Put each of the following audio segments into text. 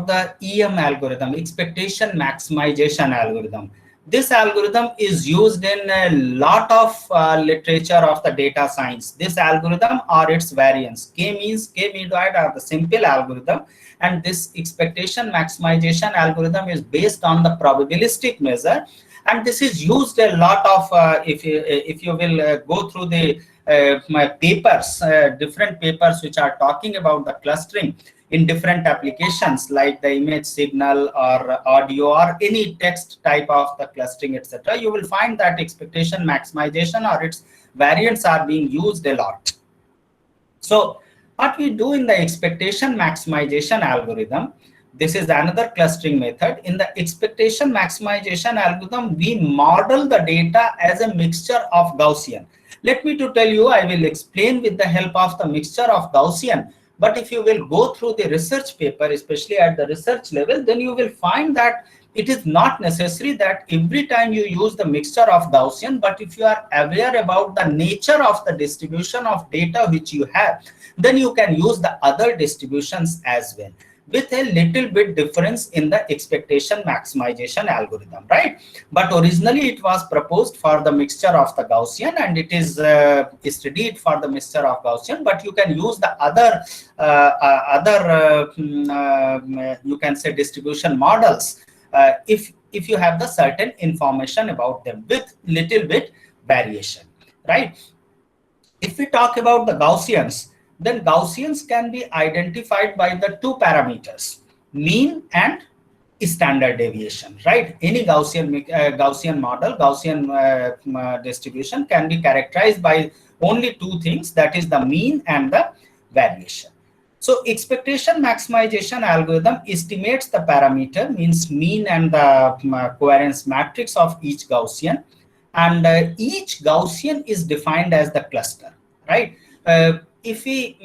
the EM algorithm, expectation maximization algorithm. This algorithm is used in a lot of literature of the data science. This algorithm or its variants, K means, K-medoid are the simple algorithm, and this expectation maximization algorithm is based on the probabilistic measure, and this is used a lot of, if you will go through the my papers, different papers which are talking about the clustering in different applications like the image signal or audio or any text type of the clustering, etc. You will find that expectation maximization or its variants are being used a lot. So what we do in the expectation maximization algorithm, this is another clustering method. In the expectation maximization algorithm, we model the data as a mixture of Gaussian. Let me to tell you, I will explain with the help of the mixture of Gaussian. But if you will go through the research paper, especially at the research level, then you will find that it is not necessary that every time you use the mixture of Gaussian, but if you are aware about the nature of the distribution of data which you have, then you can use the other distributions as well, with a little bit difference in the expectation maximization algorithm, right? But originally it was proposed for the mixture of the Gaussian, and it is studied for the mixture of Gaussian, but you can use the other you can say distribution models if you have the certain information about them with little bit variation, right? If we talk about the Gaussians, then Gaussians can be identified by the two parameters, mean and standard deviation, right? Any Gaussian model, Gaussian distribution can be characterized by only two things, that is the mean and the variation. So expectation maximization algorithm estimates the parameter, means mean and the covariance matrix of each Gaussian, and each Gaussian is defined as the cluster, right? If we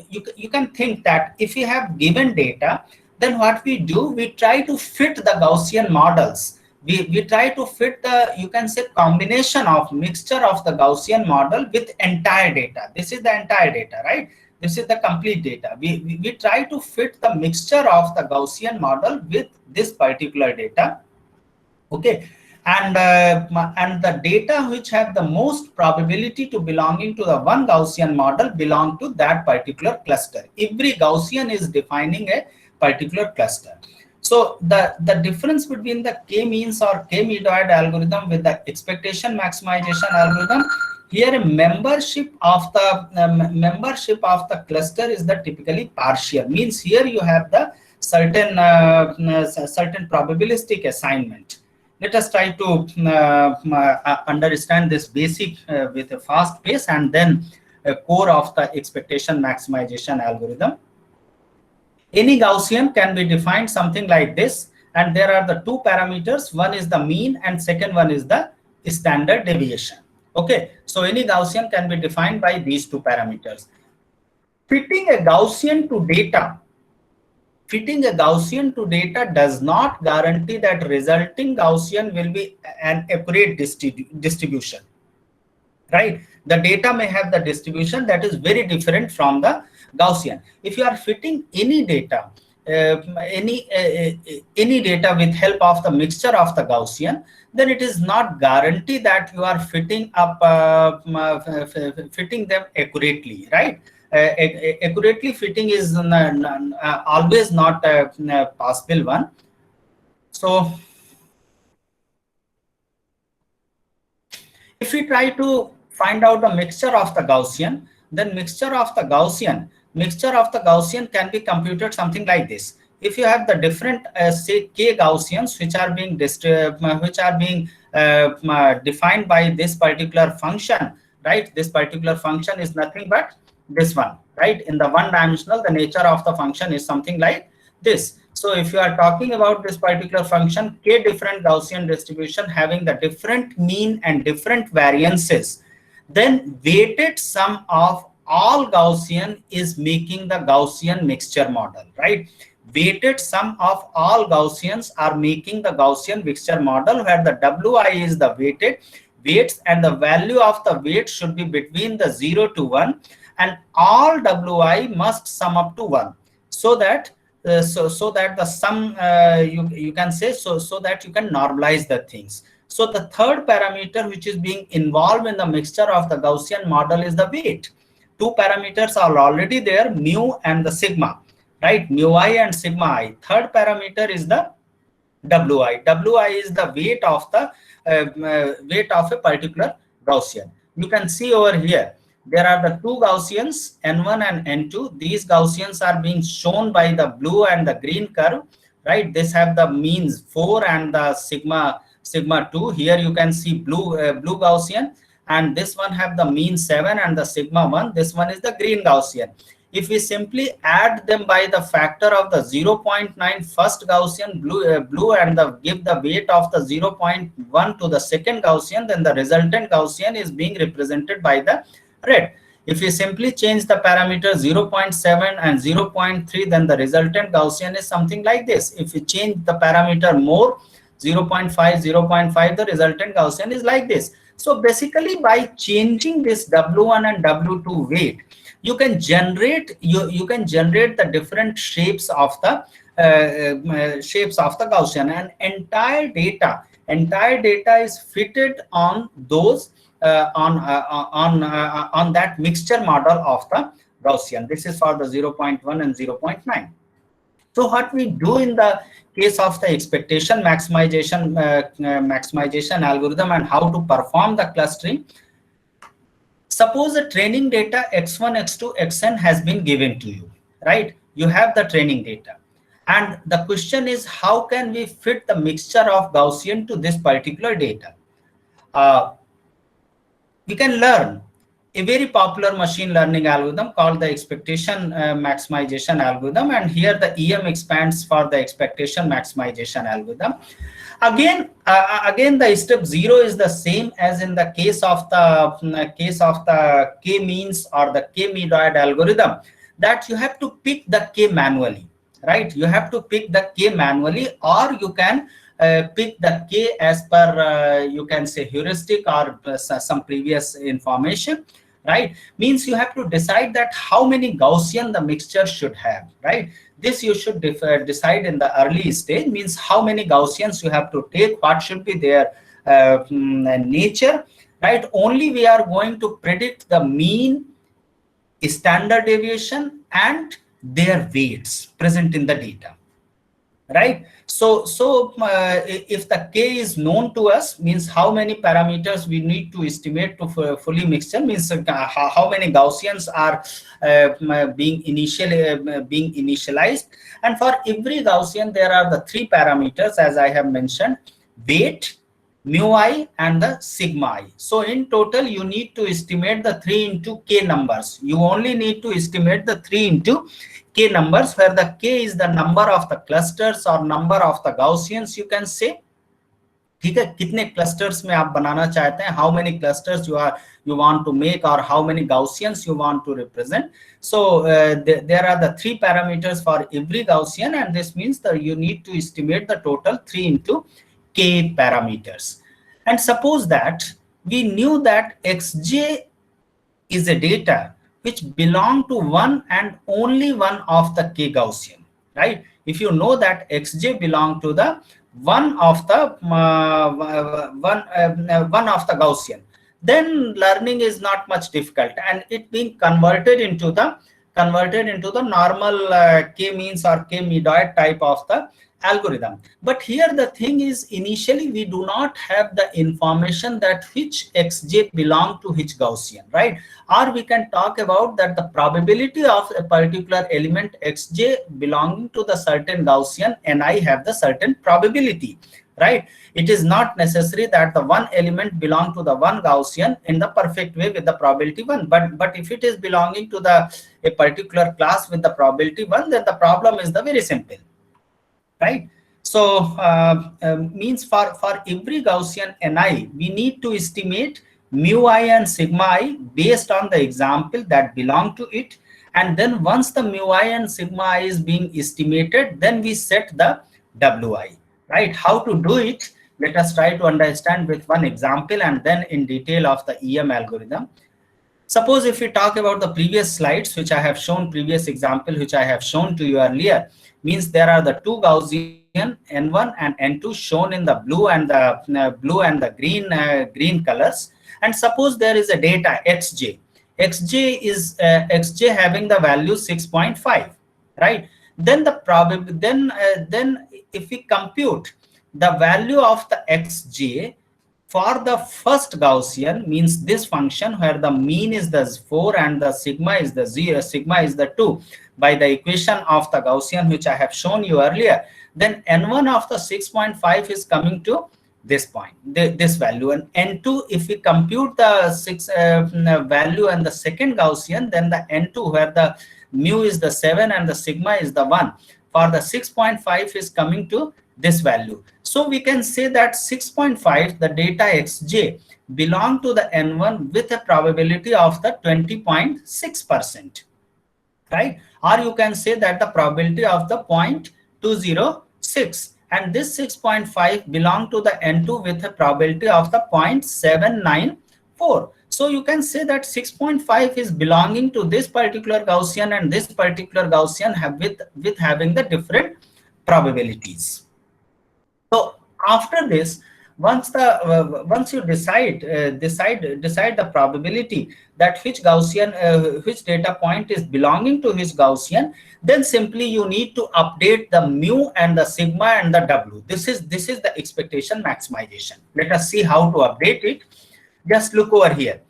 you can think that if we have given data, then what we do, we try to fit the Gaussian models. We try to fit the, you can say, combination of mixture of the Gaussian model with entire data. This is the entire data, right? This is the complete data. We try to fit the mixture of the Gaussian model with this particular data, okay? And the data which have the most probability to belonging to the one Gaussian model belong to that particular cluster. Every Gaussian is defining a particular cluster. So the difference between the K-means or K-medoid algorithm with the expectation maximization algorithm, here membership of the cluster is the typically partial, means here you have the certain certain probabilistic assignment. Let us try to understand this basic with a fast pace, and then a core of the expectation maximization algorithm. Any Gaussian can be defined something like this, and there are the two parameters. One is the mean and second one is the standard deviation. Okay, so any Gaussian can be defined by these two parameters. Fitting a Gaussian to data does not guarantee that resulting Gaussian will be an accurate distribution, right? The data may have the distribution that is very different from the Gaussian. If you are fitting any data, any data with help of the mixture of the Gaussian, then it is not guaranteed that you are fitting up fitting them accurately, right? Accurately fitting is always not a possible one. So if we try to find out a mixture of the Gaussian, then mixture of the Gaussian can be computed something like this. If you have the different say K Gaussians which are being defined by this particular function, right? This particular function is nothing but this one, right? In the one dimensional, the nature of the function is something like this. So if you are talking about this particular function, K different Gaussian distribution having the different mean and different variances, then weighted sum of all Gaussian is making the Gaussian mixture model, right? Weighted sum of all Gaussians are making the Gaussian mixture model, where the Wi is the weights, and the value of the weight should be between the 0 to 1, and all Wi must sum up to 1, so that so that the sum you can say, so that you can normalize the things. So the third parameter which is being involved in the mixture of the Gaussian model is the weight. Two parameters are already there, mu and the sigma, right? Mu I and sigma I. Third parameter is the Wi. Wi is the weight of a particular Gaussian. You can see over here, there are the two Gaussians, N1 and N2. These Gaussians are being shown by the blue and the green curve, right? This have the means 4 and the sigma 2. Here you can see blue Gaussian, and this one have the mean 7 and the sigma 1. This one is the green Gaussian. If we simply add them by the factor of the 0.9 first Gaussian blue and give the weight of the 0.1 to the second Gaussian, then the resultant Gaussian is being represented by the red. If we simply change the parameter 0.7 and 0.3, then the resultant Gaussian is something like this. If we change the parameter more, 0.5, 0.5, the resultant Gaussian is like this. So basically, by changing this W1 and W2 weight, you can generate the different shapes of the Gaussian, and entire data is fitted on those on that mixture model of the Gaussian. This is for the 0.1 and 0.9. So what we do in the case of the expectation maximization algorithm and how to perform the clustering. Suppose the training data x1, x2, xn has been given to you, right? You have the training data. And the question is, how can we fit the mixture of Gaussian to this particular data? We can learn a very popular machine learning algorithm called the expectation maximization algorithm. And here the EM expands for the expectation maximization algorithm. Again, the step 0 is the same as in the case of the k-means or the k-medoid algorithm, that you have to pick the k manually, right? You have to pick the k manually, or you can pick the k as per you can say heuristic or some previous information, right? Means you have to decide that how many Gaussian the mixture should have, right? This you should decide in the early stage, means how many Gaussians you have to take, what should be their nature, right? Only we are going to predict the mean, standard deviation, and their weights present in the data, right? So if the k is known to us, means how many parameters we need to estimate to fully mixture, means how many Gaussians are being initialized. And for every Gaussian there are the 3 parameters, as I have mentioned: weight, mu I, and the sigma I. So in total you need to estimate the 3 into k numbers. You only need to estimate the 3 into k numbers, where the k is the number of the clusters or number of the Gaussians, you can say. ठीक है, कितने clusters में आप बनाना चाहते हैं, how many clusters you want to make, or how many Gaussians you want to represent. So there are the 3 parameters for every Gaussian, and this means that you need to estimate the total 3 into k parameters. And suppose that we knew that xj is a data which belong to one and only one of the k Gaussian, right? If you know that xj belong to the one of the Gaussian, then learning is not much difficult, and it being converted into the normal k-means or k-medoid type of the algorithm. But here the thing is, initially we do not have the information that which xj belong to which Gaussian, right? Or we can talk about that the probability of a particular element xj belonging to the certain Gaussian ni have the certain probability, right? It is not necessary that the one element belong to the one Gaussian in the perfect way with the probability 1, but if it is belonging to a particular class with the probability 1, then the problem is the very simple, right? So means for every Gaussian ni, we need to estimate mu I and sigma I based on the example that belong to it. And then once the mu I and sigma I is being estimated, then we set the wi, right? How to do it? Let us try to understand with one example and then in detail of the EM algorithm. Suppose if we talk about the previous slides, which I have shown, previous example, which I have shown to you earlier, means there are the two Gaussian N1 and N2 shown in the blue and the green colors. And suppose there is a data xj. Xj having the value 6.5, right? Then the then if we compute the value of the xj for the first Gaussian, means this function where the mean is the 4 and the sigma is the 0, sigma is the 2, by the equation of the Gaussian which I have shown you earlier, then N1 of the 6.5 is coming to this point, this value, and N2, if we compute the 6 value and the second Gaussian, then the N2 where the mu is the 7 and the sigma is the 1, for the 6.5 is coming to this value. So we can say that 6.5, the data xj, belong to the N1 with a probability of the 20.6%, right? Or you can say that the probability of the 0.206, and this 6.5 belong to the N2 with a probability of the 0.794. So you can say that 6.5 is belonging to this particular Gaussian and this particular Gaussian with having the different probabilities. So after this, once you decide the probability that which Gaussian, which data point is belonging to which Gaussian, then simply you need to update the mu and the sigma and the w. This is the expectation maximization. Let us see how to update it. Just look over here.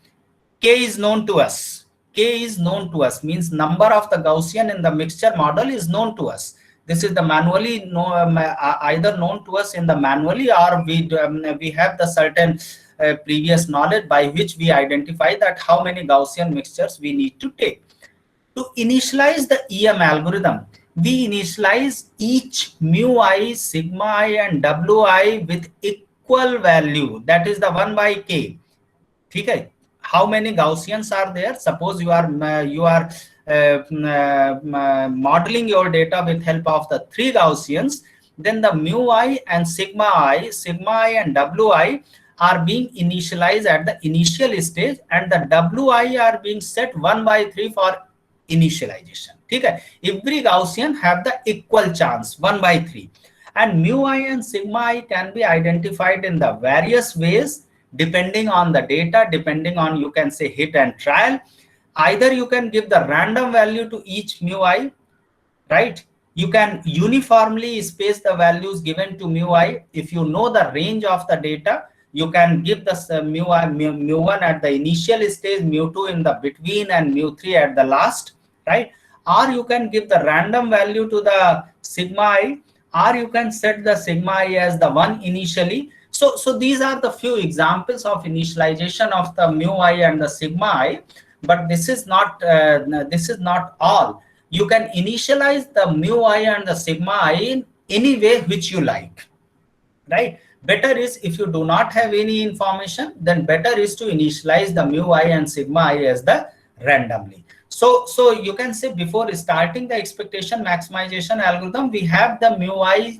K is known to us. K is known to us means number of the Gaussian in the mixture model is known to us. This is the manually either known to us in the manually, or we have the certain previous knowledge by which we identify that how many Gaussian mixtures we need to take. To initialize the EM algorithm, we initialize each mu I, sigma I and wi with equal value, that is the 1 by k. Okay. How many Gaussians are there? Suppose you are modeling your data with help of the 3 Gaussians, then the mu I and sigma I and wi are being initialized at the initial stage, and the wi are being set 1 by 3 for initialization. Okay. Every Gaussian have the equal chance 1 by 3, and mu I and sigma I can be identified in the various ways depending on the data, depending on, you can say, hit and trial. Either you can give the random value to each mu I, right? You can uniformly space the values given to mu I. If you know the range of the data, you can give the mu1 at the initial stage, mu2 in the between, and mu3 at the last, right? Or you can give the random value to the sigma I, or you can set the sigma I as the 1 initially. So these are the few examples of initialization of the mu I and the sigma I, but this is not all. You can initialize the mu I and the sigma I in any way which you like, right? Better is, if you do not have any information, then better is to initialize the mu I and sigma I as the randomly. So you can say before starting the expectation maximization algorithm, we have the mu I,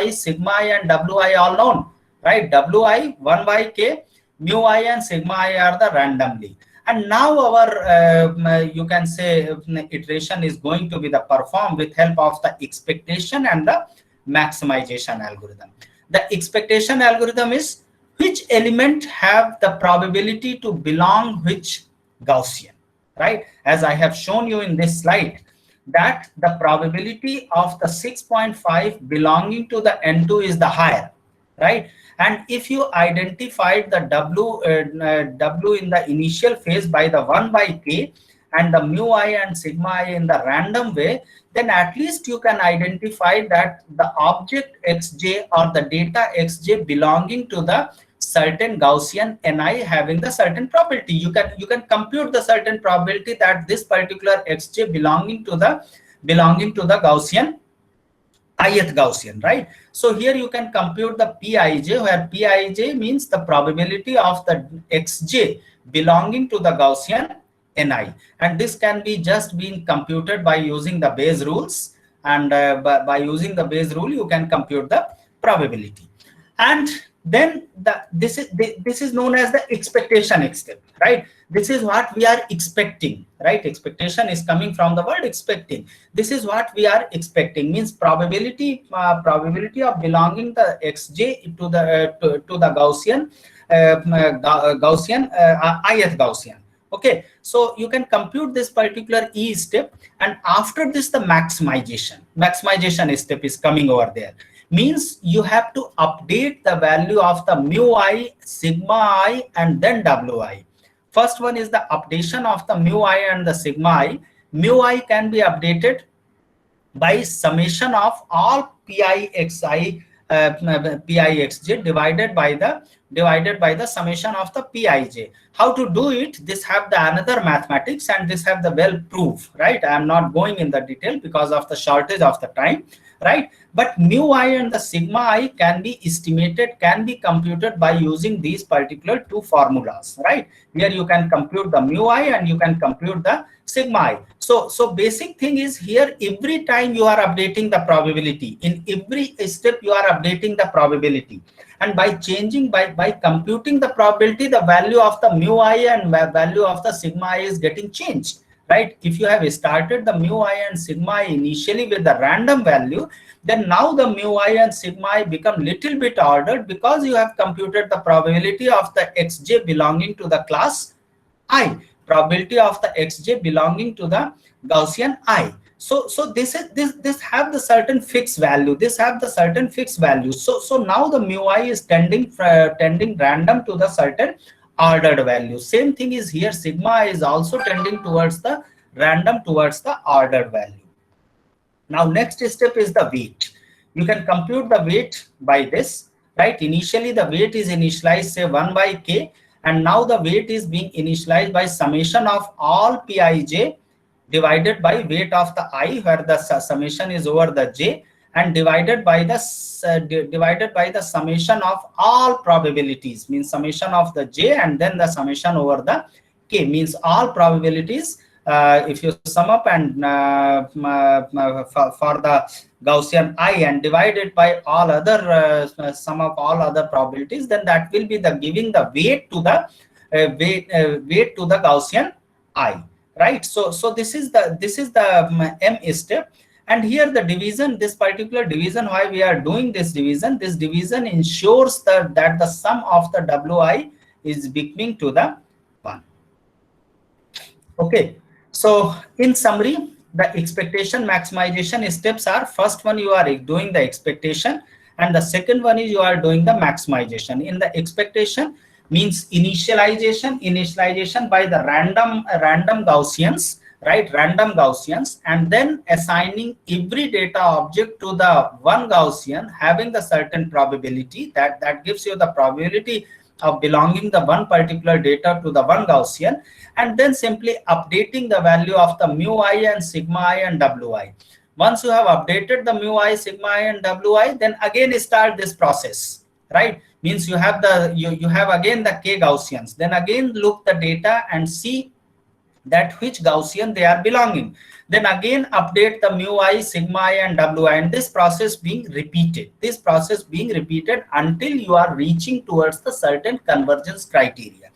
sigma I and wi all known, right? Wi 1 by k, mu I and sigma I are the randomly. And now our you can say iteration is going to be the performed with help of the expectation and the maximization algorithm. The expectation algorithm is which element have the probability to belong which Gaussian, right? As I have shown you in this slide, that the probability of the 6.5 belonging to the N2 is the higher, right? And if you identified the W in the initial phase by the 1 by k and the mu I and sigma I in the random way, then at least you can identify that the object xj or the data xj belonging to the certain Gaussian Ni having the certain probability. You can compute the certain probability that this particular xj belonging to the Gaussian, ith Gaussian, right? So here you can compute the Pij, where Pij means the probability of the xj belonging to the Gaussian Ni, and this can be just being computed by using the Bayes rules, and by using the Bayes rule you can compute the probability. And then this is known as the expectation step, right? This is what we are expecting, right? Expectation is coming from the word expecting. This is what we are expecting, means probability of belonging the xj to the Gaussian ith Gaussian. Okay, so you can compute this particular E step, and after this the maximization step is coming over there. Means you have to update the value of the mu I, sigma I, and then wi. First one is the updation of the mu I and the sigma I. Mu I can be updated by summation of all pixi pixj divided by the summation of the pij. How to do it? This have the another mathematics, and this have the well proof, right? I am not going in the detail because of the shortage of the time, right? But mu I and the sigma I can be estimated, can be computed by using these particular two formulas, right? Here you can compute the mu I and you can compute the sigma I. So basic thing is here, every time you are updating the probability, in every step you are updating the probability, and by changing, by computing the probability, the value of the mu I and value of the sigma I is getting changed, right? If you have started the mu I and sigma I initially with the random value, then now the mu I and sigma I become little bit ordered, because you have computed the probability of the xj belonging to the class I, probability of the xj belonging to the Gaussian I. So this have the certain fixed value, this have the certain fixed value. So now the mu I is tending random to the certain ordered value. Same thing is here, sigma I is also tending towards the random, towards the ordered value. Now next step is the weight. You can compute the weight by this, right? Initially the weight is initialized, say 1 by k, and now the weight is being initialized by summation of all pij divided by weight of the I, where the summation is over the j, and divided by the summation of all probabilities, means summation of the j and then the summation over the k, means all probabilities. If you sum up and for the Gaussian I and divide it by all other sum of all other probabilities, then that will be the giving the weight to the weight to the Gaussian I, right? So this is the M step. And here the division, this particular division, why we are doing this division ensures that the sum of the wi is becoming to the 1. Okay, so in summary, the expectation maximization steps are: first one, you are doing the expectation, and the second one is you are doing the maximization. In the expectation means initialization by the random Gaussians, right? Random Gaussians, and then assigning every data object to the one Gaussian having the certain probability, that gives you the probability of belonging the one particular data to the one Gaussian, and then simply updating the value of the mu I and sigma I and wi. Once you have updated the mu I, sigma I and wi, then again start this process, right? Means you have the you have again the k Gaussians, then again look the data and see that which Gaussian they are belonging, then again update the mu I, sigma I and wi, and this process being repeated until you are reaching towards the certain convergence criteria.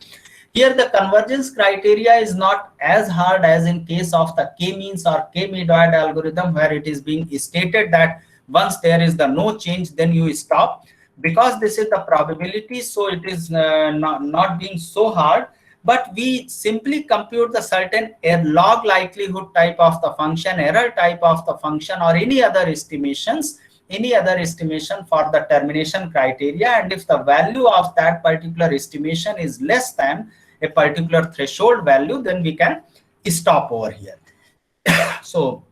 Here the convergence criteria is not as hard as in case of the k-means or k-medoid algorithm, where it is being stated that once there is the no change, then you stop. Because this is the probability, so it is not being so hard, but we simply compute the certain log likelihood type of the function, error type of the function, or any other estimation for the termination criteria, and if the value of that particular estimation is less than a particular threshold value, then we can stop over here. So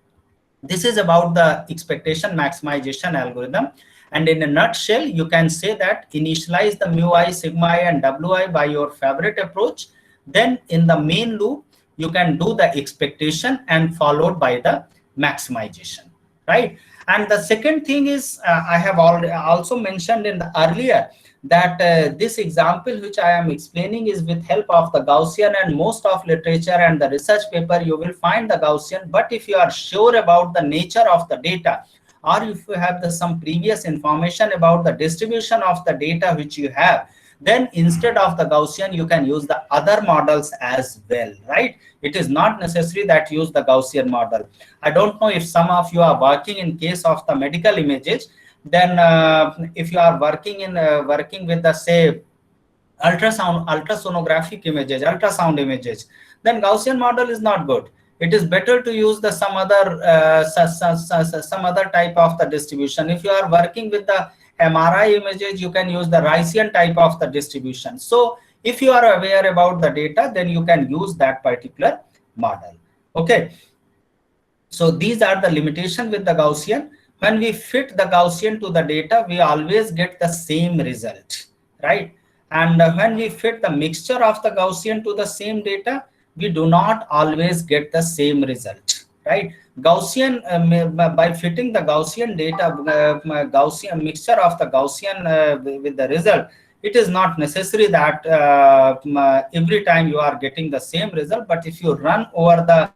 this is about the expectation maximization algorithm, and in a nutshell you can say that initialize the mu I, sigma I and wi by your favorite approach, then in the main loop you can do the expectation and followed by the maximization, right? And the second thing is I have already also mentioned in the earlier that this example which I am explaining is with help of the Gaussian, and most of literature and the research paper you will find the Gaussian. But if you are sure about the nature of the data, or if you have some previous information about the distribution of the data which you have, then instead of the Gaussian, you can use the other models as well, right? It is not necessary that you use the Gaussian model. I don't know if some of you are working in case of the medical images, then if you are working with the, say, ultrasonographic images, ultrasound images, then Gaussian model is not good. It is better to use the some other type of the distribution. If you are working with the MRI images, you can use the Bayesian type of the distribution. So if you are aware about the data, then you can use that particular model. Okay. So these are the limitation with the Gaussian. When we fit the Gaussian to the data, we always get the same result, right? And when we fit the mixture of the Gaussian to the same data, we do not always get the same result, right? Gaussian, by fitting the Gaussian data, Gaussian mixture of the Gaussian with the result, it is not necessary that every time you are getting the same result, but if you run over the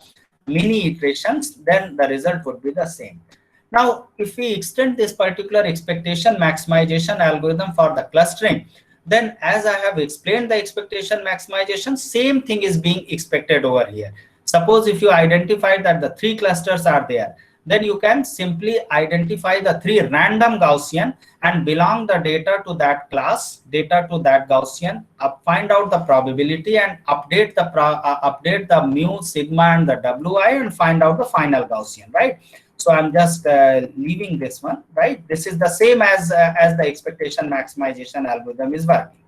many iterations, then the result would be the same. Now, if we extend this particular expectation maximization algorithm for the clustering, then as I have explained the expectation maximization, same thing is being expected over here. Suppose if you identify that the 3 clusters are there, then you can simply identify the 3 random Gaussian and belong the data to that class, data to that Gaussian, find out the probability and update the mu, sigma and the wi and find out the final Gaussian, right? So I'm just leaving this one, right? This is the same as the expectation maximization algorithm is working.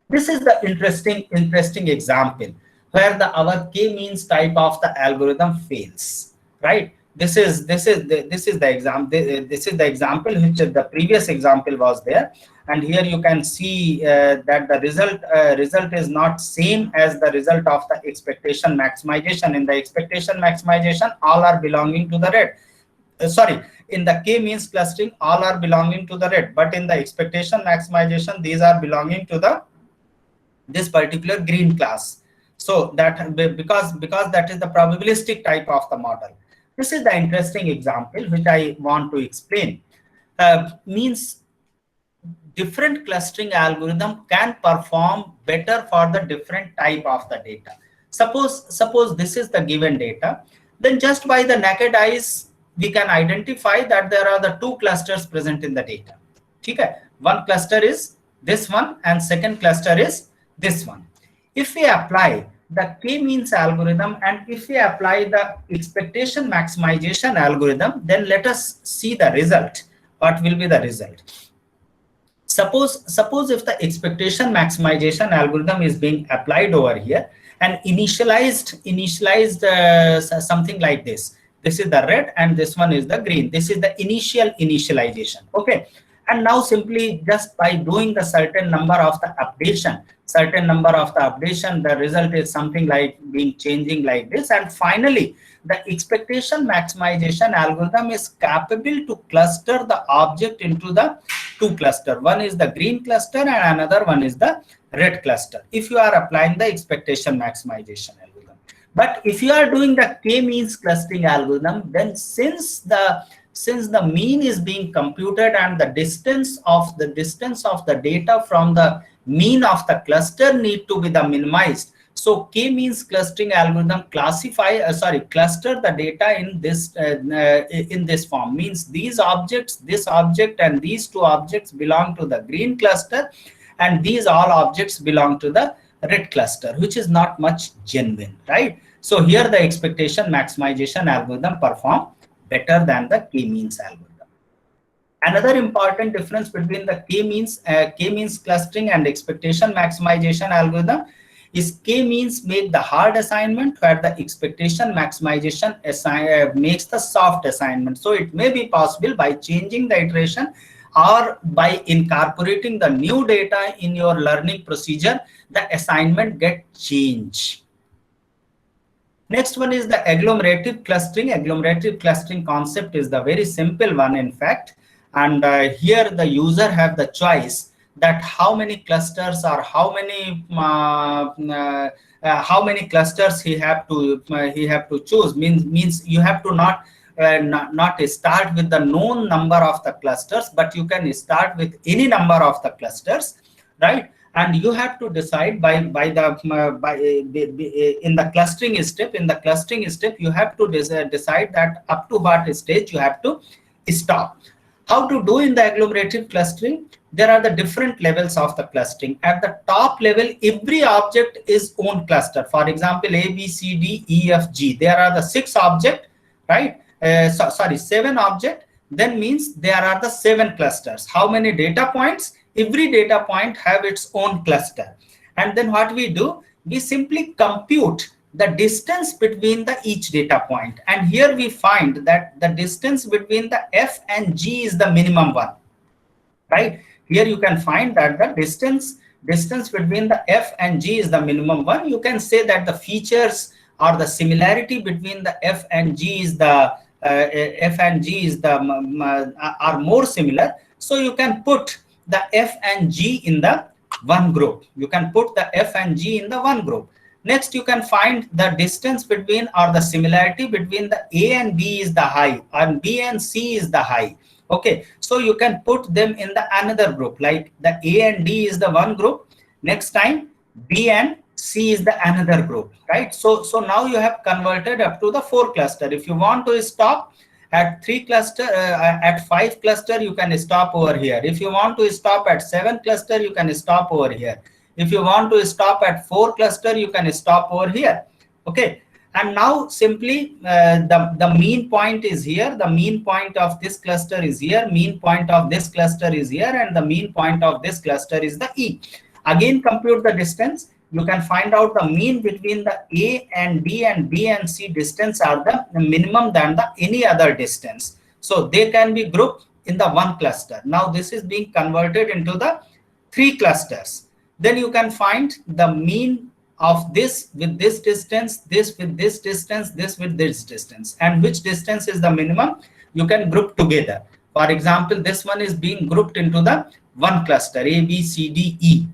This is the interesting example where our k-means type of the algorithm fails, right? This is the example which the previous example was there, and here you can see that the result is not same as the result of the expectation maximization. In the expectation maximization, all are belonging to the red. Sorry, in the k-means clustering, all are belonging to the red, but in the expectation maximization, these are belonging to this particular green class. So that because that is the probabilistic type of the model. This is the interesting example which I want to explain. Means different clustering algorithm can perform better for the different type of the data. Suppose this is the given data, then just by the naked eyes, we can identify that there are the 2 clusters present in the data. Okay? One cluster is this one and second cluster is this one. If we apply the k-means algorithm and if we apply the expectation maximization algorithm, then let us see the result. What will be the result? Suppose if the expectation maximization algorithm is being applied over here and initialized something like this. This is the red and this one is the green. This is the initialization. Okay. And now simply just by doing the certain number of the updation, the result is something like being changing like this. And finally, the expectation maximization algorithm is capable to cluster the object into the 2 cluster. One is the green cluster and another one is the red cluster, if you are applying the expectation maximization algorithm. But if you are doing the k-means clustering algorithm, then since the mean is being computed and the distance of the data from the mean of the cluster need to be the minimized. So k-means clustering algorithm cluster the data in this form. Means these objects, this object and these 2 objects belong to the green cluster, and these all objects belong to the red cluster, which is not much genuine, right? So here the expectation maximization algorithm perform better than the k-means algorithm. Another important difference between the k-means clustering and expectation maximization algorithm is k-means make the hard assignment, where the expectation maximization makes the soft assignment. So it may be possible by changing the iteration or by incorporating the new data in your learning procedure, the assignment get changed. Next one is the agglomerative clustering. Agglomerative clustering concept is the very simple one, in fact. And here the user have the choice that how many clusters or how many clusters he have to choose. Means you have to not not start with the known number of the clusters, but you can start with any number of the clusters, right? And you have to decide in the clustering step. In the clustering step, you have to decide that up to what stage you have to stop. How to do in the agglomerative clustering? There are the different levels of the clustering. At the top level, every object is own cluster. For example, A, B, C, D, E, F, G. There are the 6 object, right? Sorry, 7 object. Then means there are the 7 clusters. How many data points? Every data point have its own cluster. And then what we do? We simply compute the distance between the each data point. And here we find that the distance between the F and G is the minimum one, right? Here you can find that the distance between the F and G is the minimum one. You can say that the features or the similarity between the F and G is the are more similar. So you can put the F and G in the one group. You can put the F and G in the one group. Next, you can find the distance between or the similarity between the A and B is the high, and B and C is the high. Okay, so you can put them in the another group, like the A and D is the one group. Next time, B and C is the another group, right? So now you have converted up to the 4 cluster. If you want to stop at 3 cluster, at 5 cluster, you can stop over here. If you want to stop at 7 cluster, you can stop over here. If you want to stop at 4 cluster, you can stop over here. Okay. And now simply the mean point is here. The mean point of this cluster is here. Mean point of this cluster is here. And the mean point of this cluster is the E. Again, compute the distance. You can find out the mean between the A and D and B and C distance are the minimum than the any other distance. So they can be grouped in the one cluster. Now this is being converted into the 3 clusters. Then you can find the mean of this with this distance, this with this distance, this with this distance, and which distance is the minimum. You can group together. For example, this one is being grouped into the one cluster, A, B, C, D, E.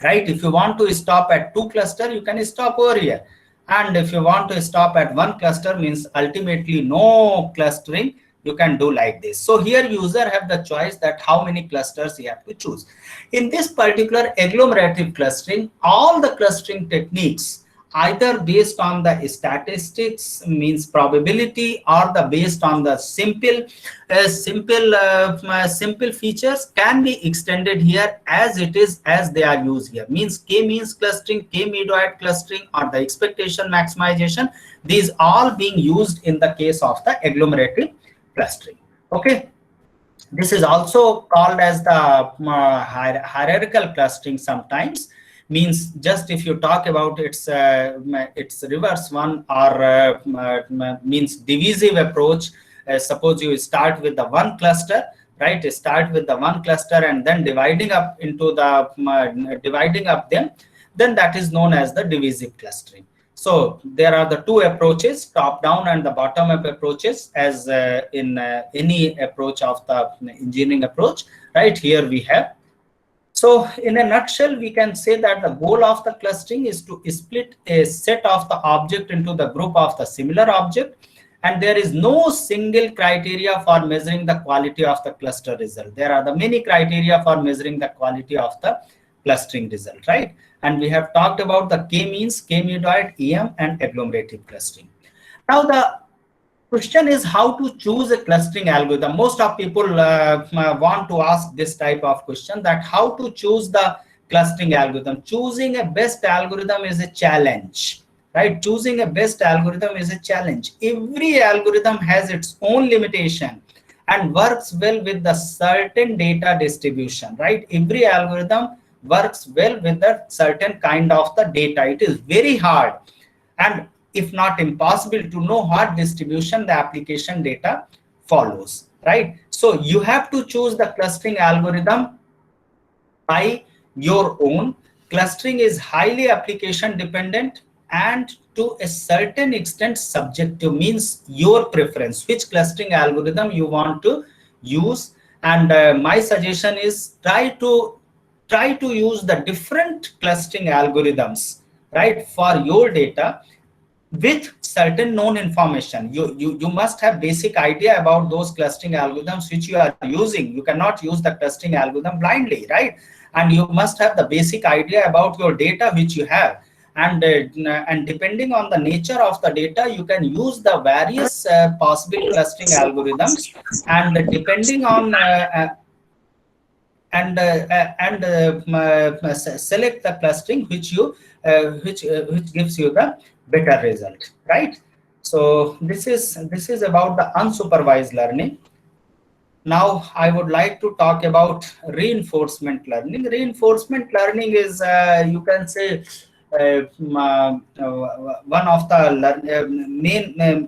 Right? If you want to stop at 2 cluster, you can stop over here. And if you want to stop at 1 cluster, means ultimately no clustering, you can do like this. So here user have the choice that how many clusters you have to choose. In this particular agglomerative clustering, all the clustering techniques either based on the statistics, means probability, or the based on the simple features can be extended here as it is, as they are used here. Means k-means clustering, k-medoid clustering, or the expectation maximization, these all being used in the case of the agglomerative clustering. Okay, this is also called as the hierarchical clustering sometimes. Means just if you talk about its reverse one, or means divisive approach. Suppose you start with the one cluster, right? Start with the one cluster and then dividing up into the dividing up them, then that is known as the divisive clustering. So there are the 2 approaches, top down and the bottom up approaches, as in any approach of the engineering approach, right? Here we have. So in a nutshell, we can say that the goal of the clustering is to split a set of the object into the group of the similar object, and there is no single criteria for measuring the quality of the cluster result. There are the many criteria for measuring the quality of the clustering result, right? And we have talked about the k-means, k-medoid, EM, and agglomerative clustering. Now the question is how to choose a clustering algorithm. Most of people want to ask this type of question, that how to choose the clustering algorithm. Choosing a best algorithm is a challenge, right? Choosing a best algorithm is a challenge. Every algorithm has its own limitation and works well with the certain data distribution, right? Every algorithm works well with a certain kind of the data. It is very hard and if not impossible to know what distribution the application data follows, right? So you have to choose the clustering algorithm by your own. Clustering is highly application dependent and to a certain extent subjective, means your preference, which clustering algorithm you want to use. And my suggestion is try to use the different clustering algorithms, right, for your data. with certain known information. You must have basic idea about those clustering algorithms which you are using. You cannot use the clustering algorithm blindly, right? And you must have the basic idea about your data which you have. And depending on the nature of the data, you can use the various possible clustering algorithms, and depending on select the clustering which gives you the better result, right? So this is about the unsupervised learning. Now I would like to talk about reinforcement learning. Reinforcement learning is, you can say, one of the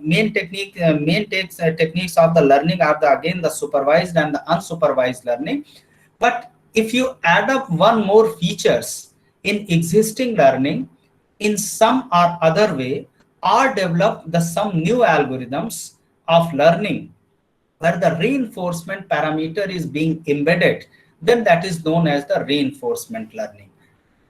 main techniques of the learning are again the supervised and the unsupervised learning. But if you add up one more features in existing learning in some or other way, or develop some new algorithms of learning where the reinforcement parameter is being embedded, then that is known as the reinforcement learning.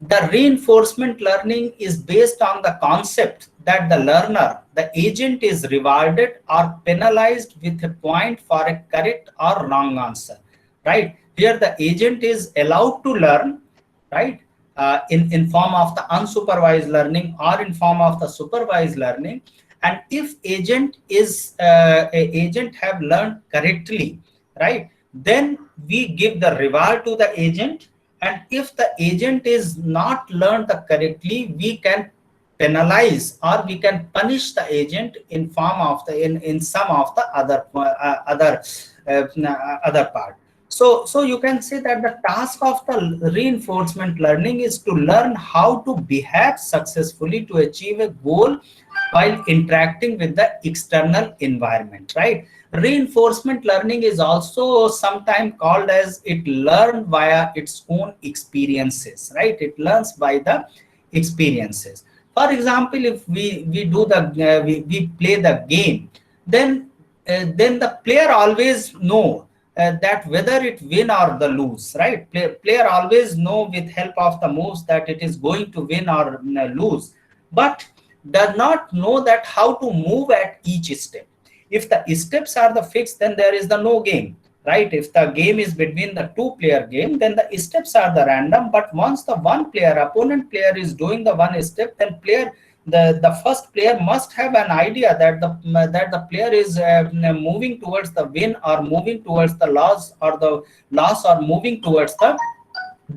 The reinforcement learning is based on the concept that the learner, the agent, is rewarded or penalized with a point for a correct or wrong answer, right? Here the agent is allowed to learn, right? In form of the unsupervised learning or in form of the supervised learning. And if agent have learned correctly, right, then we give the reward to the agent. And if the agent is not learned correctly, we can penalize or we can punish the agent in form of the in some of the other part. So you can say that the task of the reinforcement learning is to learn how to behave successfully to achieve a goal while interacting with the external environment, right? Reinforcement learning is also sometimes called as it learned via its own experiences, right? It learns by the experiences. For example, if we do the we play the game, then the player always know that whether it win or the lose, right? Player always know with help of the moves that it is going to win or lose, but does not know that how to move at each step. If the steps are the fixed, then there is the no game, right? If the game is between the two-player game, then the steps are the random. But once the opponent player is doing the one step, then the first player must have an idea that the player is moving towards the win or moving towards the loss, or moving towards the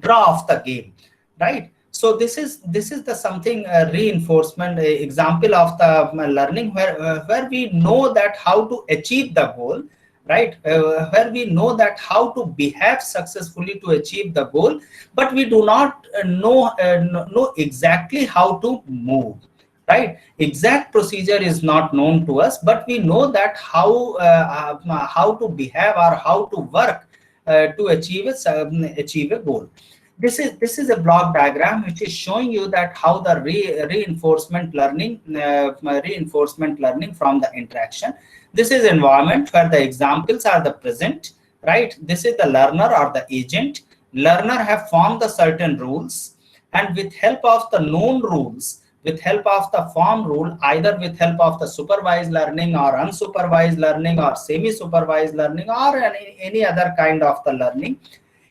draw of the game, right? So this is the something reinforcement example of the learning where we know that how to achieve the goal, right? Where we know that how to behave successfully to achieve the goal, but we do not know exactly how to move, right? Exact procedure is not known to us, but we know that how to behave or how to work to achieve a goal. This is a block diagram which is showing you that how the reinforcement learning from the interaction. This is environment where the examples are the present, right? This is the learner or the agent. Learner have formed the certain rules, and with help of the known rules, with help of the form rule, either with help of the supervised learning or unsupervised learning or semi-supervised learning or any other kind of the learning,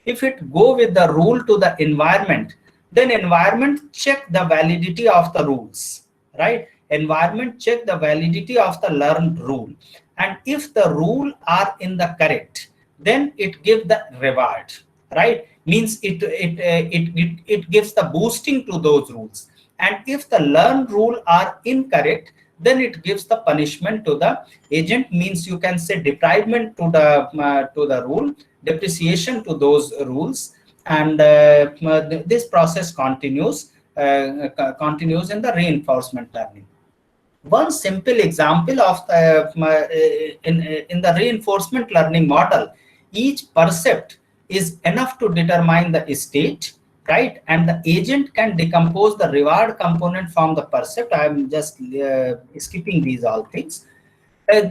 if it go with the rule to the environment, then environment check the validity of the rules, right? Environment check the validity of the learned rule, and if the rule are in the correct, then it gives the reward, right? Means it gives the boosting to those rules. And if the learned rule are incorrect, then it gives the punishment to the agent. Means you can say deprivement to the rule, depreciation to those rules, and this process continues in the reinforcement learning. One simple example of in the reinforcement learning model, each percept is enough to determine the state, right? And the agent can decompose the reward component from the percept. I am just skipping these all things.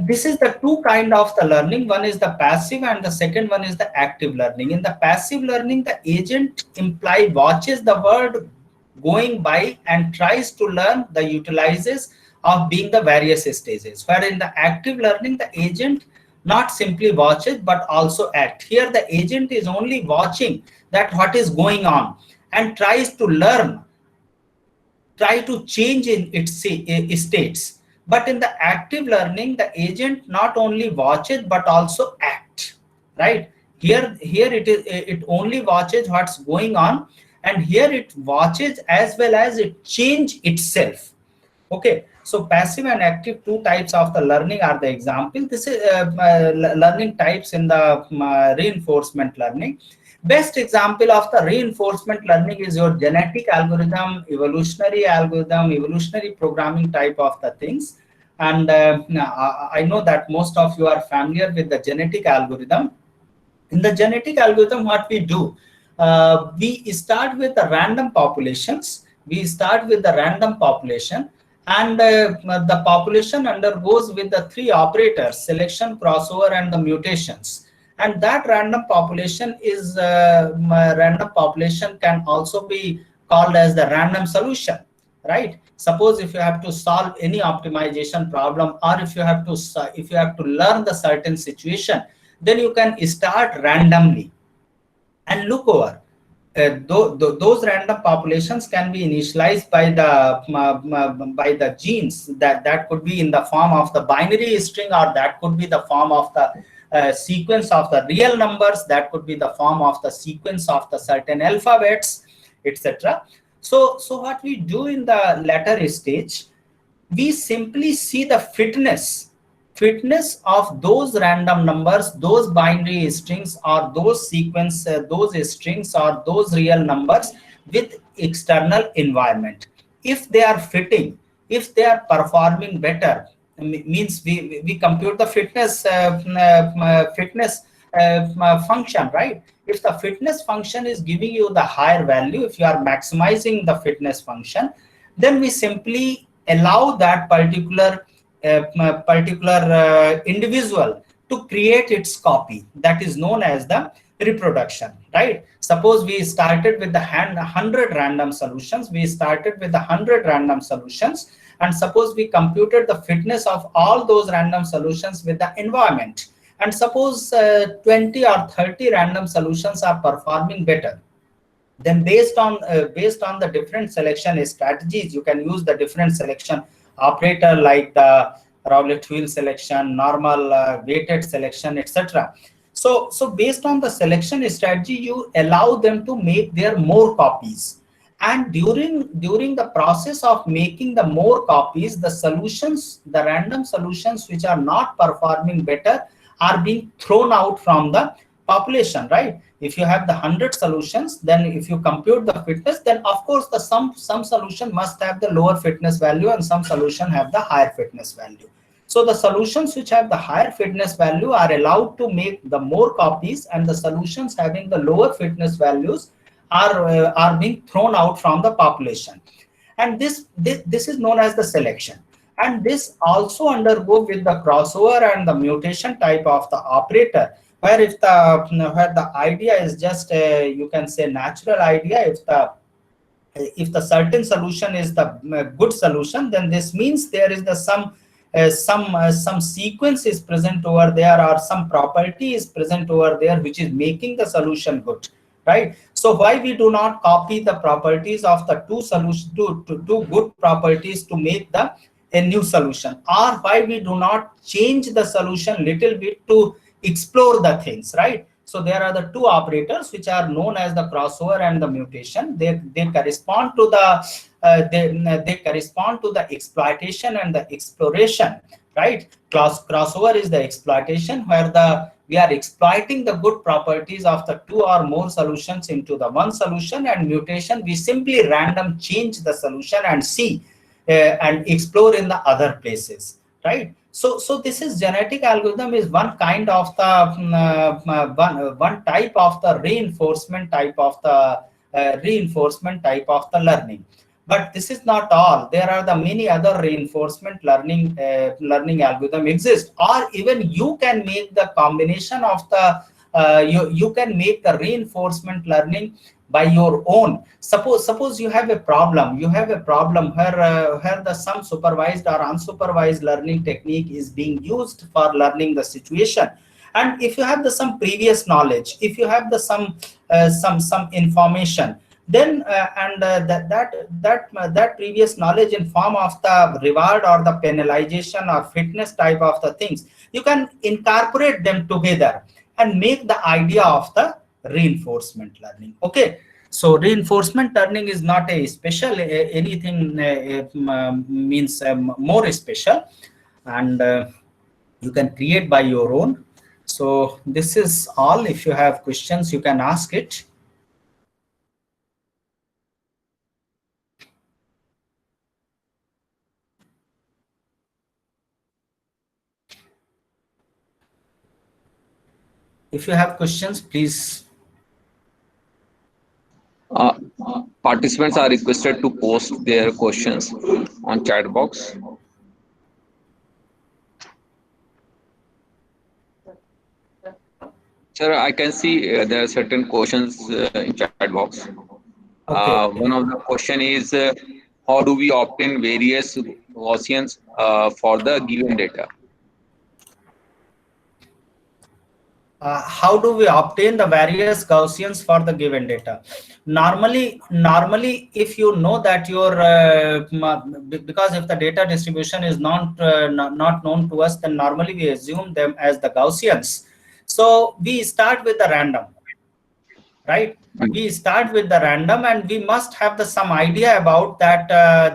This is the two kind of the learning. One is the passive and the second one is the active learning. In the passive learning, the agent watches the word going by and tries to learn the utilizes of being the various stages, where in the active learning, the agent not simply watches but also act. Here the agent is only watching that what is going on and tries to learn, try to change in its states. But in the active learning, the agent not only watches but also act, right? Here it only watches what's going on, and here it watches as well as it change itself. Okay, so passive and active, two types of the learning are the example. This is learning types in the reinforcement learning. Best example of the reinforcement learning is your genetic algorithm, evolutionary programming type of the things. And I know that most of you are familiar with the genetic algorithm. In the genetic algorithm, what we do, we start with the random populations. We start with the random population, and the population undergoes with the three operators: selection, crossover, and the mutations. And that random population is random population can also be called as the random solution, right? Suppose if you have to solve any optimization problem, or if you have to learn the certain situation, then you can start randomly and look over. Those random populations can be initialized by the genes. That could be in the form of the binary string, or that could be the form of the sequence of the real numbers, that could be the form of the sequence of the certain alphabets, etc. So what we do in the latter stage, we simply see the fitness of those random numbers, those binary strings, or those sequence, those strings, or those real numbers with external environment. If they are fitting, if they are performing better, means we compute the fitness function, right? If the fitness function is giving you the higher value, if you are maximizing the fitness function, then we simply allow that particular individual to create its copy. That is known as the reproduction, right? Suppose we started with the 100 random solutions. And suppose we computed the fitness of all those random solutions with the environment. And suppose 20 or 30 random solutions are performing better. Then based on the different selection strategies, you can use the different selection operator, like the Rowlett wheel selection, normal weighted selection, etc. So based on the selection strategy, you allow them to make their more copies. And during the process of making the more copies, the random solutions which are not performing better are being thrown out from the population, right? If you have the 100 solutions, then if you compute the fitness, then of course the some solution must have the lower fitness value and some solution have the higher fitness value. So the solutions which have the higher fitness value are allowed to make the more copies, and the solutions having the lower fitness values are being thrown out from the population. And this is known as the selection. And this also undergo with the crossover and the mutation type of the operator, where the idea is just you can say natural idea. If the certain solution is the good solution, then this means there is the some sequence is present over there, or some property is present over there which is making the solution good, right? So why we do not copy the properties of the two good properties to make a new solution, or why we do not change the solution little bit to explore the things, right? So there are the two operators which are known as the crossover and the mutation. They correspond to the they correspond to the exploitation and the exploration, right? Crossover is the exploitation, where we are exploiting the good properties of the two or more solutions into the one solution, and mutation, we simply random change the solution and see and explore in the other places, right? So this is genetic algorithm is one kind of the one type of the reinforcement type of the learning. But this is not all. There are the many other reinforcement learning algorithm exist, or even you can make the combination of the you can make the reinforcement learning by your own. Suppose you have a problem, where the some supervised or unsupervised learning technique is being used for learning the situation. And if you have the some previous knowledge, if you have the some information, then that previous knowledge in form of the reward or the penalization or fitness type of the things, you can incorporate them together and make the idea of the reinforcement learning. Okay, so reinforcement learning is not a special anything, means more special, and you can create by your own. So this is all. If you have questions, you can ask it. If you have questions, please. Participants are requested to post their questions on chat box. Sir, I can see there are certain questions in chat box. Okay. One of the question is, how do we obtain various Gaussians for the given data? How do we obtain the various Gaussians for the given data? Normally, if you know that your because if the data distribution is not known to us, then normally we assume them as the Gaussians. So we start with the random, right? We start with the random, and we must have the some idea about that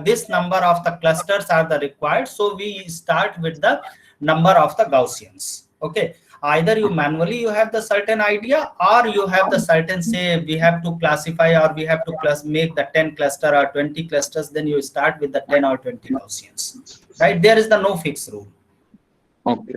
this number of the clusters are the required. So we start with the number of the Gaussians. Okay, either you manually you have the certain idea, or you have the certain, say we have to classify, or we have to make the 10 cluster or 20 clusters, then you start with the 10 or 20 Gaussians, right? There is the no fixed rule. Okay.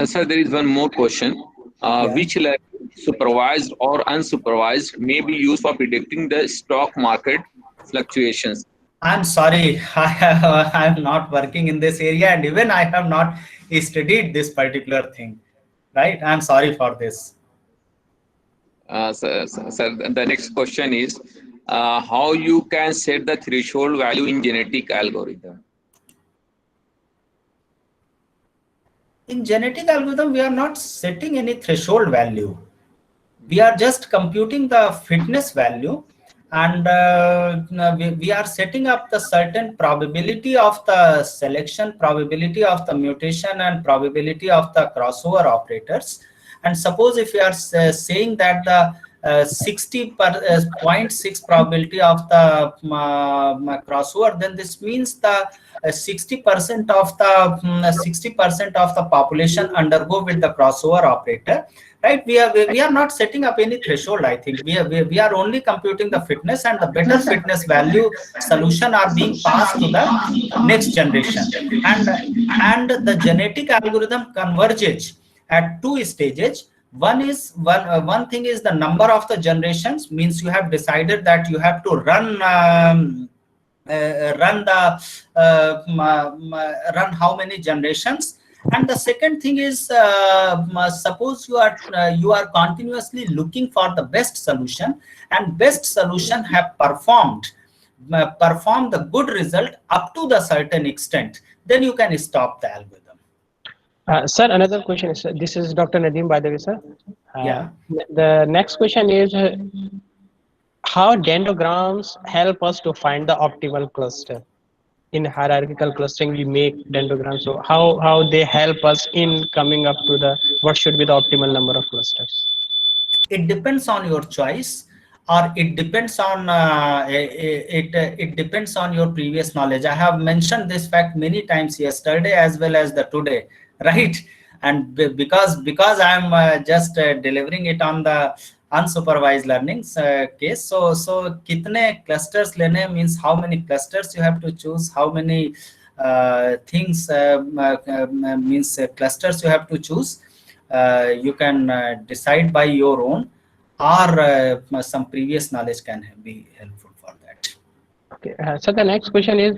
Sir, there is one more question. Yeah. Which learning, supervised or unsupervised, may be used for predicting the stock market fluctuations? I'm sorry, I'm not working in this area, and even I have not studied this particular thing, right? I'm sorry for this. Sir, the next question is, how you can set the threshold value in genetic algorithm? In genetic algorithm, we are not setting any threshold value. We are just computing the fitness value, and we are setting up the certain probability of the selection, probability of the mutation, and probability of the crossover operators. And suppose if we are saying that the 60.6 probability of the crossover, then this means the 60% of the 60% of the population undergo with the crossover operator, right? We are not setting up any threshold. I think we are only computing the fitness, and the better fitness value solution are being passed to the next generation. And the genetic algorithm converges at two stages. One thing is the number of the generations, means you have decided that you have to run run how many generations. And the second thing is, suppose you are continuously looking for the best solution, and best solution have performed the good result up to the certain extent, then you can stop the algorithm. Sir, another question is, this is Dr. Nadeem, by the way, sir. Yeah. The next question is, how dendrograms help us to find the optimal cluster? In hierarchical clustering, we make dendrograms. So how they help us in coming up to the what should be the optimal number of clusters? It depends on your choice, or it depends on it depends on your previous knowledge. I have mentioned this fact many times yesterday as well as the today, right? And because I'm just delivering it on the unsupervised learning case, so kitne clusters lene means how many clusters you have to choose, how many things means clusters you have to choose. You can decide by your own, or some previous knowledge can be helpful for that. Okay. So the next question is,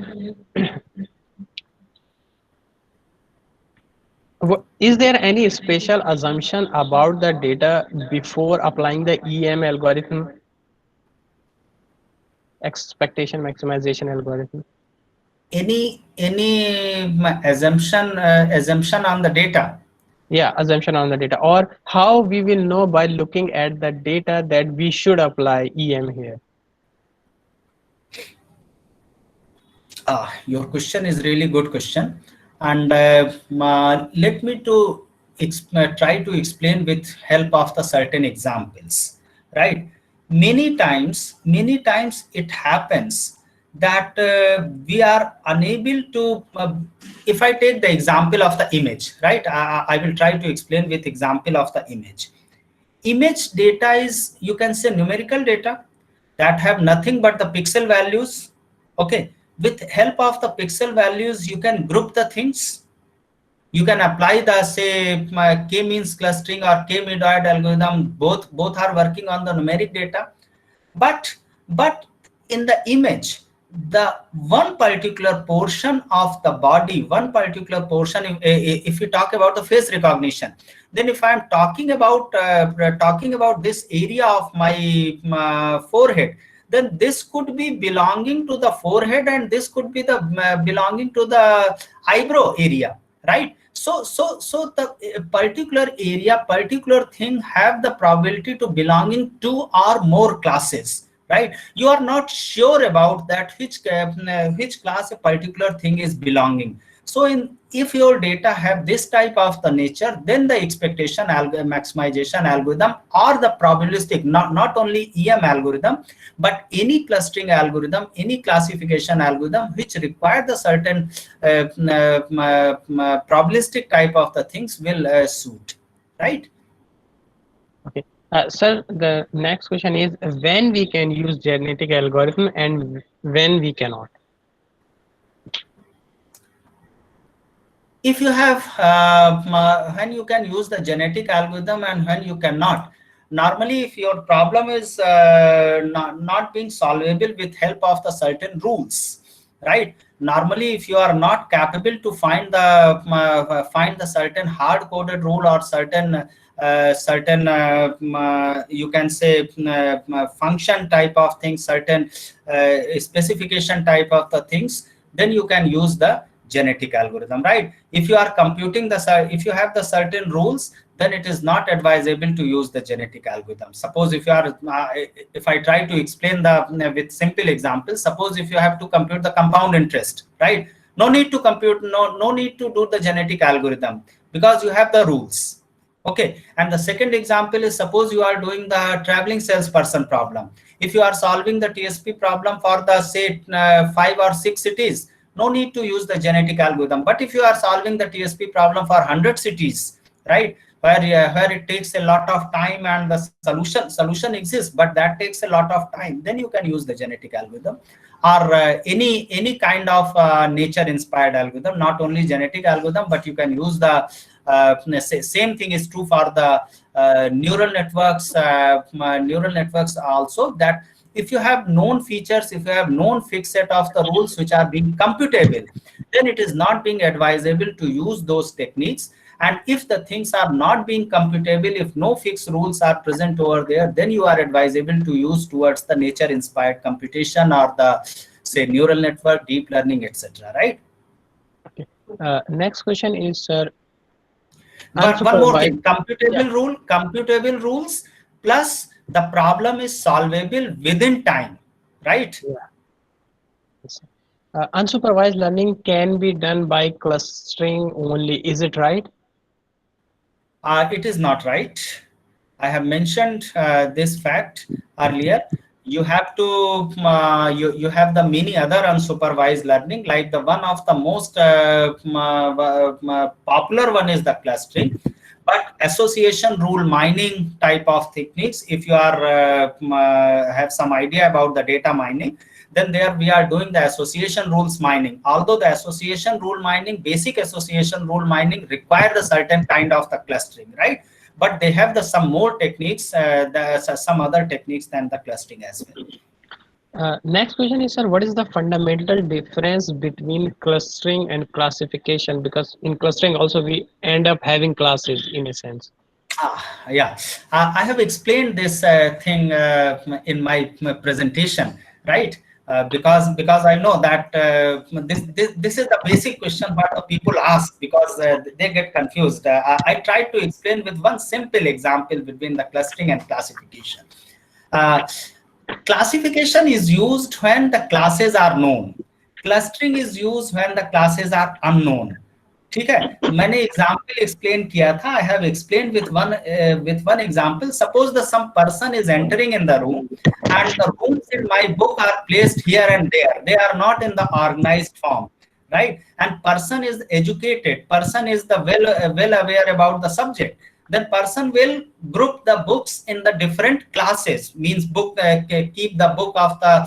Is there any special assumption about the data before applying the EM algorithm, expectation maximization algorithm? Any assumption on the data? Yeah, assumption on the data, or how we will know by looking at the data that we should apply EM here. Your question is really good question, and let me to try to explain with help of the certain examples. Right? Many times it happens that we are unable to. If I take the example of the image, right? I will try to explain with example of the image. Image data is, you can say, numerical data that have nothing but the pixel values. Okay, with help of the pixel values you can group the things. You can apply the, say, k-means clustering or k-medoid algorithm. Both are working on the numeric data. But in the image, the one particular portion of the body, one particular portion, if you talk about the face recognition, then if I'm talking about this area of my forehead, then this could be belonging to the forehead and this could be the belonging to the eyebrow area, right? So the particular area, particular thing have the probability to belonging to or more classes, right? You are not sure about that which class a particular thing is belonging. So if your data have this type of the nature, then the expectation maximization algorithm or the probabilistic, not only EM algorithm, but any clustering algorithm, any classification algorithm which require the certain probabilistic type of the things will suit, right? Okay. Sir, the next question is when we can use genetic algorithm and when we cannot. If you have when you can use the genetic algorithm and when you cannot. Normally if your problem is not being solvable with help of the certain rules, right? Normally if you are not capable to find the certain hard coded rule or certain you can say function type of things, certain specification type of the things, then you can use the genetic algorithm, right? If you are computing if you have the certain rules, then it is not advisable to use the genetic algorithm. Suppose if you are if I try to explain the with simple examples, suppose if you have to compute the compound interest, right? No need to compute, no need to do the genetic algorithm because you have the rules. Okay, and the second example is, suppose you are doing the traveling salesperson problem. If you are solving the TSP problem for the, say, 5 or 6 cities, no need to use the genetic algorithm. But if you are solving the TSP problem for 100 cities, right, where it takes a lot of time and the solution exists, but that takes a lot of time, then you can use the genetic algorithm or any kind of nature inspired algorithm. Not only genetic algorithm, but you can use the same thing is true for the neural networks also, that if you have known features, if you have known fixed set of the rules which are being computable, then it is not being advisable to use those techniques. And if the things are not being computable, if no fixed rules are present over there, then you are advisable to use towards the nature inspired computation or the, say, neural network, deep learning, etc., right? Okay. Next question is, sir, But one more unsupervised. thing, Yeah. computable rules plus the problem is solvable within time, right? Yeah. Yes, sir. Unsupervised learning can be done by clustering only. Is it right? It is not right. I have mentioned this fact earlier. You have to you have the many other unsupervised learning, like the one of the most popular one is the clustering, but association rule mining type of techniques. If you are have some idea about the data mining, then there we are doing the association rules mining. Although the association rule mining, basic association rule mining require the certain kind of the clustering, right? But they have the some more techniques, some other techniques than the clustering as well. Next question is, sir, what is the fundamental difference between clustering and classification? Because in clustering also we end up having classes in a sense. Yeah, I have explained this thing in my presentation, right? Because I know that this is the basic question what the people ask, because they get confused. I tried to explain with one simple example between the clustering and classification. Uh, Classification is used when the classes are known. Clustering is used when the classes are unknown. ठीक है, मैंने example explain किया था. I have explained with one example. Suppose the some person is entering in the room, and the rooms in my book are placed here and there. They are not in the organized form, right? And person is educated. Person is the well aware about the subject. Then person will group the books in the different classes. Means book keep the book of the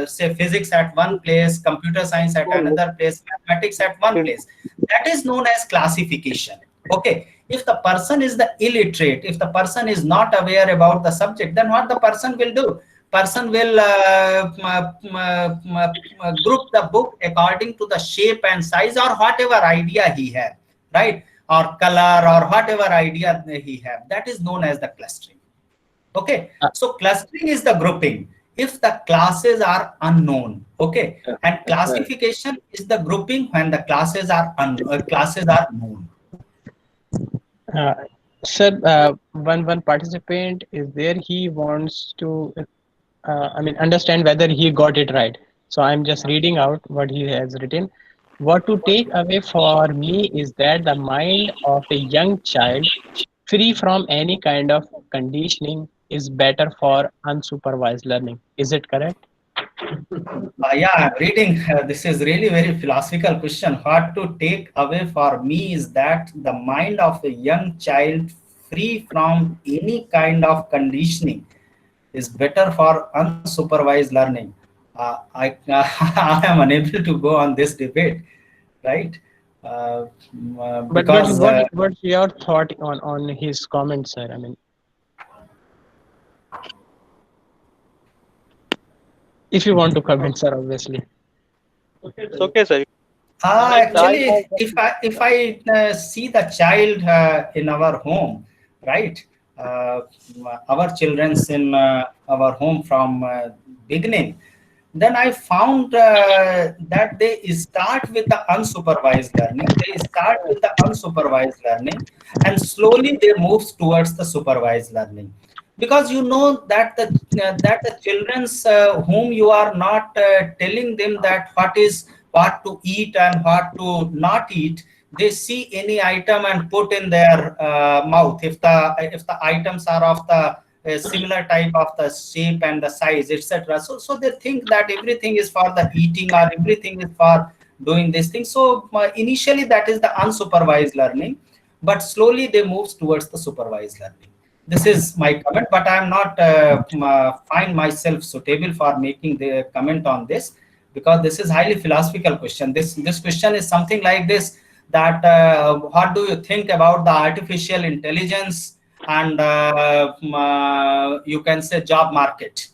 say physics at one place, computer science at another place, mathematics at one place. That is known as classification. Okay, if the person is the illiterate, if the person is not aware about the subject, then what the person will do? Person will group the book according to the shape and size or whatever idea he has, right? Or color or whatever idea he have. That is known as the clustering. Okay, so clustering is the grouping if the classes are unknown. Okay, and classification is the grouping when the classes are known. Uh, Sir, one participant is there. He wants to, understand whether he got it right. So I'm just reading out what he has written. What to take away for me is that the mind of a young child, free from any kind of conditioning, is better for unsupervised learning. Is it correct? Yeah, I'm reading. This is really very philosophical question. What to take away for me is that the mind of a young child, free from any kind of conditioning, is better for unsupervised learning. I am unable to go on this debate, right? But Because what's your thought on his comments, sir? I mean, if you want to comment, sir, obviously. It's okay, sir. actually, if I see the child in our home, right? Uh, our children's in our home from beginning, then I found that they start with the unsupervised learning. They start with the unsupervised learning, and slowly they move towards the supervised learning. Because you know that the children's whom you are not telling them that what to eat and what to not eat, they see any item and put in their mouth. If the items are of the similar type of the shape and the size, etc. So they think that everything is for the eating or everything is for doing this thing. So initially that is the unsupervised learning, but slowly they move towards the supervised learning. This is my comment, but I am not find myself suitable for making the comment on this, because this is highly philosophical question. This question is something like this, that what do you think about the artificial intelligence and you can say job market,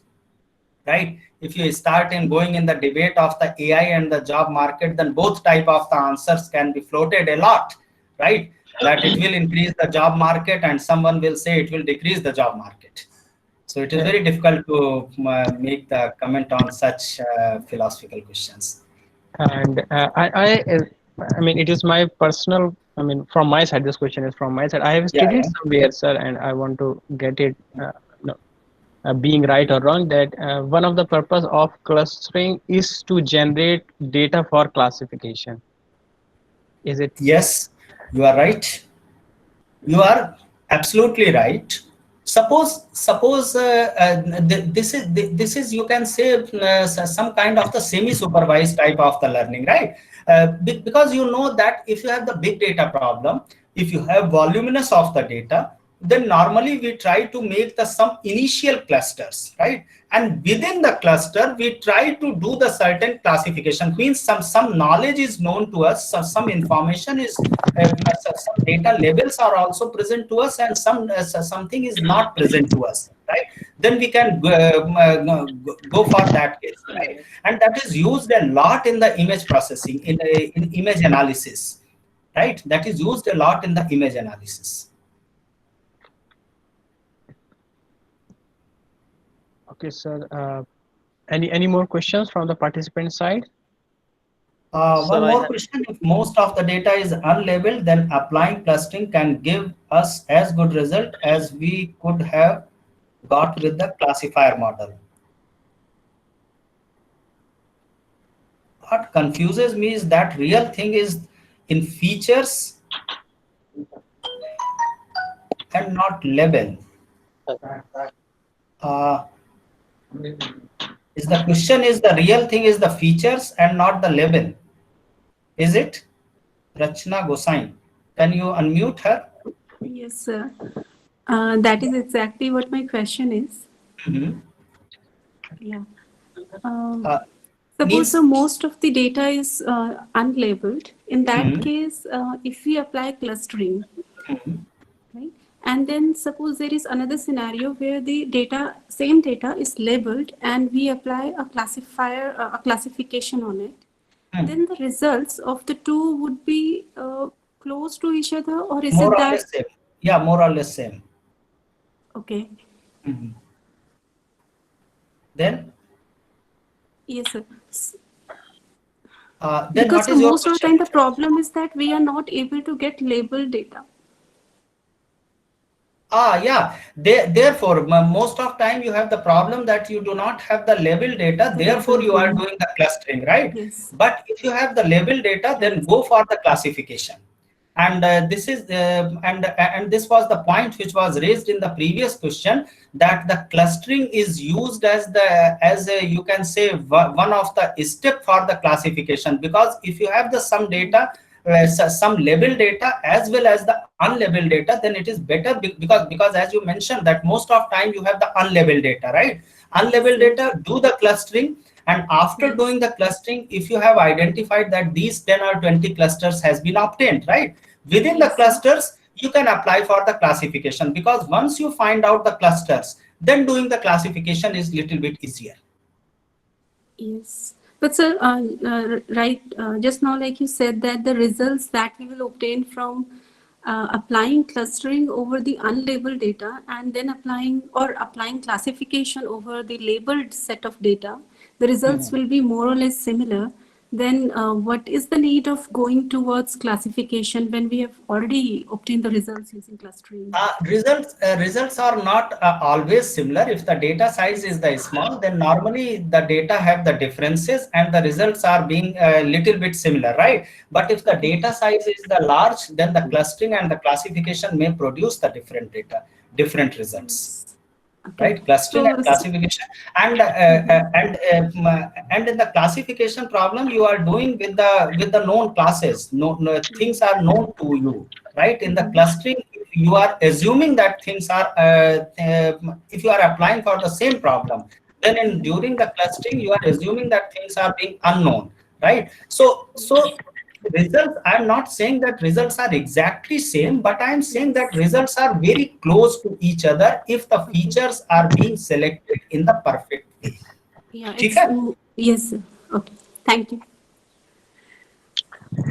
right? If you start in going in the debate of the AI and the job market, then both type of the answers can be floated a lot, right? That it will increase the job market, and someone will say it will decrease the job market. So it is very difficult to make the comment on such philosophical questions. And I mean, it is my personal. I mean, from my side, this question is from my side. I have Yeah, studied yeah. somewhere, sir, and I want to get it. No, being right or wrong, that one of the purpose of clustering is to generate data for classification. Is it? Yes, you are right. You are absolutely right. Suppose this is you can say some kind of the semi-supervised type of the learning, right? Because you know that if you have the big data problem, if you have voluminous of the data, then normally we try to make the some initial clusters, right? And within the cluster, we try to do the certain classification. Means some knowledge is known to us, some information is, some data labels are also present to us, and something is not present to us, right? Then we can go for that case, right? And that is used a lot in the image processing, in image analysis, right? That is used a lot in the image analysis. Okay, sir. Any more questions from the participant side? Sir, One I more have question. If most of the data is unlabeled, then applying clustering can give us as good result as we could have got with the classifier model. What confuses me is that real thing is in features and not label. Uh, is the question is the real thing is the features and not the label? Is it? Rachna Gosain, can you unmute her? Yes, sir. That is exactly what my question is. Mhm. Yeah. Uh, Suppose means most of the data is unlabeled. In that Mhm. case, if we apply clustering, Mhm. right? And then suppose there is another scenario where the data, same data is labeled, and we apply a classifier, a classification on it. Then the results of the two would be close to each other, or is More it or that? less same. Yeah, more or less same. Okay. Mhm. Then, Yes, sir. then Because what is your most of the question? time the problem is that we are not able to get labeled data. Yeah. Therefore, most of time you have the problem that you do not have the label data. The Therefore, labeled you are one. doing the clustering, right? Yes. But if you have the label data, then Yes. go for the classification. And this is and this was the point which was raised in the previous question, that the clustering is used as you can say one of the step for the classification, because if you have the some data, some label data as well as the unlabeled data, then it is better, because as you mentioned that most of time you have the unlabeled data, right? Unlabeled Yes. data, do the clustering, and after Yes. doing the clustering, if you have identified that these 10 or 20 clusters has been obtained, right, within the Yes, sir. clusters you can apply for the classification, because once you find out the clusters, then doing the classification is little bit easier. Yes. But sir, right, just now, like you said, that the results that we will obtain from applying clustering over the unlabeled data and then applying classification over the labeled set of data, the results will be more or less similar. Then what is the need of going towards classification when we have already obtained the results using clustering? Results are not always similar. If the data size is the small, then normally the data have the differences and the results are being a little bit similar, right? But if the data size is the large, then the clustering and the classification may produce the different data, different results. Yes. Okay. Right, clustering and So, classification, and in the classification problem you are doing with the known classes, no, things are known to you, right? In the clustering, if you are assuming that things are if you are applying for the same problem, then in during the clustering you are assuming that things are being unknown, right? So results, I'm not saying that results are exactly same, but I'm saying that results are very close to each other if the features are being selected in the perfect way. yeah, ठीक it's है? yes, sir. Okay. Thank you.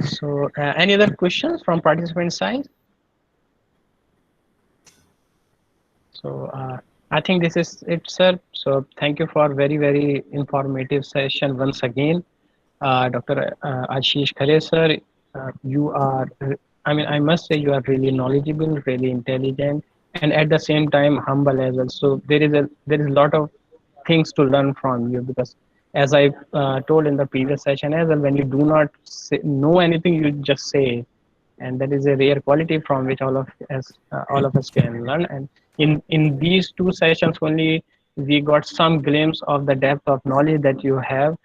So, any other questions from participant side? So, I think this is it, sir. So, thank you for very informative session once again. Dr. Ashish Khare, sir, you are, I mean, I must say you are really knowledgeable, really intelligent, and at the same time humble as well. So there is a lot of things to learn from you, because as I told in the previous session as well, when you do not know anything, you just say, and that is a rare quality from which all of us can learn. And in these two sessions only, we got some glimpse of the depth of knowledge that you have.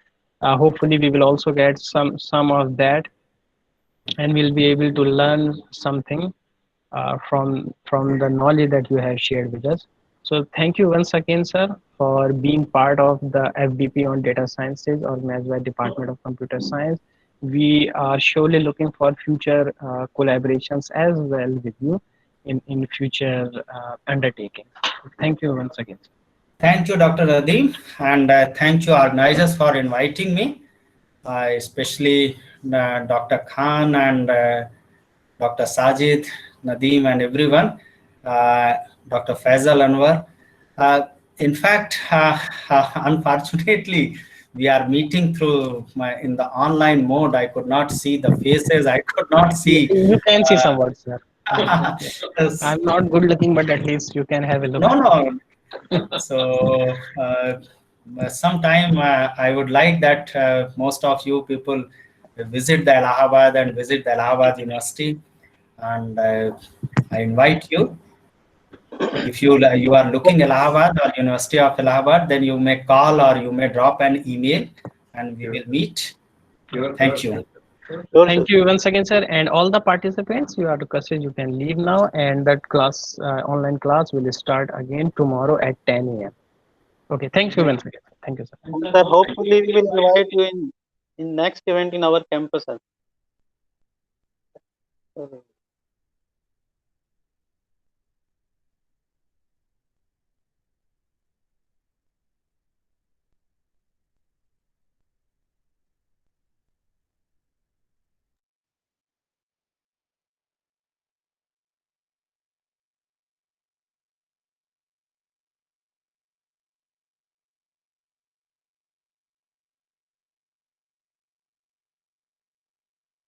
Hopefully we will also get some of that, and we'll be able to learn something. from the knowledge that you have shared with us. So thank you once again, sir, for being part of the FDP on data sciences organized by Department of Computer Science. We are surely looking for future collaborations as well with you in future undertaking. Thank you once again. Thank you, Dr. Radim, and thank you, organizers, for inviting me, especially Dr. Khan and Dr. Sajid, Nadeem, and everyone, Dr. Faisal Anwar. In fact, unfortunately, we are meeting through in the online mode. I could not see the faces. I could not see. You can see some words, sir. Yes. I'm not good looking, but at least you can have a look. No, no. So sometime I would like that most of you people visit the Allahabad and visit the Allahabad University, and I invite you. If you are looking Allahabad or University of Allahabad, then you may call or you may drop an email, and we will meet. Thank you. Thank you once again, sir, and all the participants. You are requested you can leave now, and that class, online class, will start again tomorrow at 10 a.m. Okay, thank you once again. Thank you, sir. Sir, hopefully we will invite you in next event in our campus, sir.